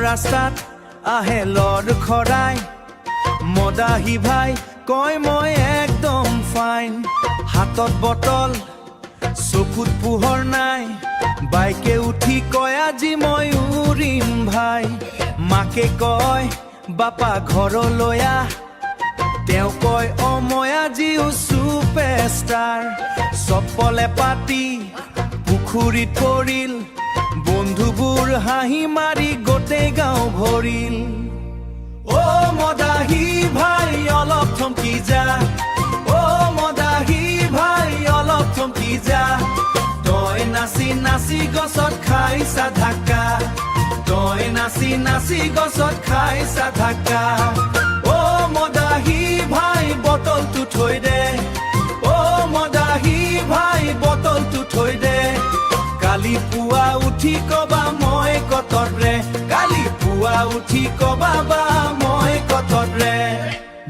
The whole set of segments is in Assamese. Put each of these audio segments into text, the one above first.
ৰাস্তাত আহে লড খৰাই মদাহী ভাই কয় মই একদম ফাইন হাতত বটল চকুত পোহৰ নাই বাইকে উঠি কয় আজি মই উৰিম ভাই মাকে কয় বাপা ঘৰলৈ আহ তেওঁ কয় অ মই আজিও ছুপাৰষ্টাৰ চপলে পাতি পুখুৰীত পৰিল বন্ধুবোৰ হাঁহি মাৰি গোটেই গাঁও ভৰিল অ মদাহী ভাই অলপ থমকি যা অ মদাহী ভাই অলপ থমকি যা তই নাচি নাচি গছত খাইছা ধাক্কা তই নাচি নাচি গছত খাইছা ধাক্কা অ মদাহী ভাই বটলটো থৈ দে অ মদাহী ভাই বটলটো থৈ দে কালি পুৱা উঠি কবা মই কটত ৰে কালি পুৱা উঠি কবা বা মই কটত ৰে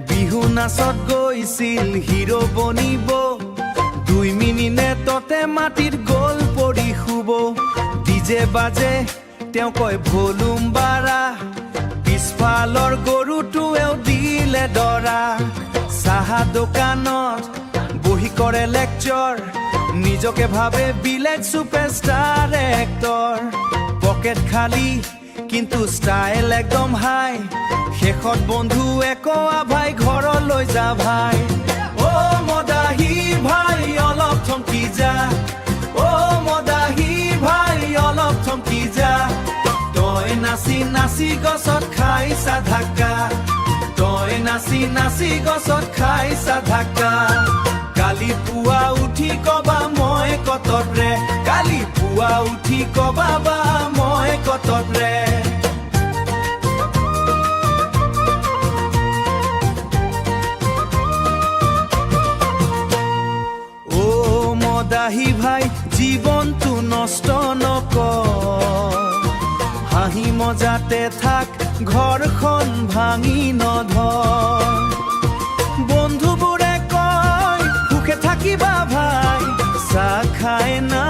বিহু নাচত গৈছিল হিৰো বনিব 2 মিনিটতে মাটিত গল পৰি শুব ডিজে বাজে তেওঁ কয় ভলিউম বাৰা পিছফালৰ গৰুটোৱেও দিলে দৰা চাহা দোকানত বহি কৰে লেকচাৰ নিজকে ভাবে বিলেজ ছুপাৰষ্টাৰ এক্টৰ পকেট খালি কিন্তু ষ্টাইল একদম হাই শেষত বন্ধুৱে কোৱা ভাই ঘৰলৈ যা ভাই অ মদাহী ভাই অলপ থমকি যা অ মদাহী ভাই অলপ থমকি যা তই নাচি নাচি গছত খাইছা ধাক্কা তই নাচি নাচি গছত খাইছা ধাক্কা কালি পুৱা উঠি কবা মই কটত ৰে কালি পুৱা উঠি কবা বা মই কটত ৰে অ মদাহী ভাই জীৱনটো নষ্ট নকৰ হাঁহি মজাতে থাক ঘৰখন ভাঙি নধৰ বন্ধুবোৰে কয় সুখে থাকিবা ভাই চাহ খাই না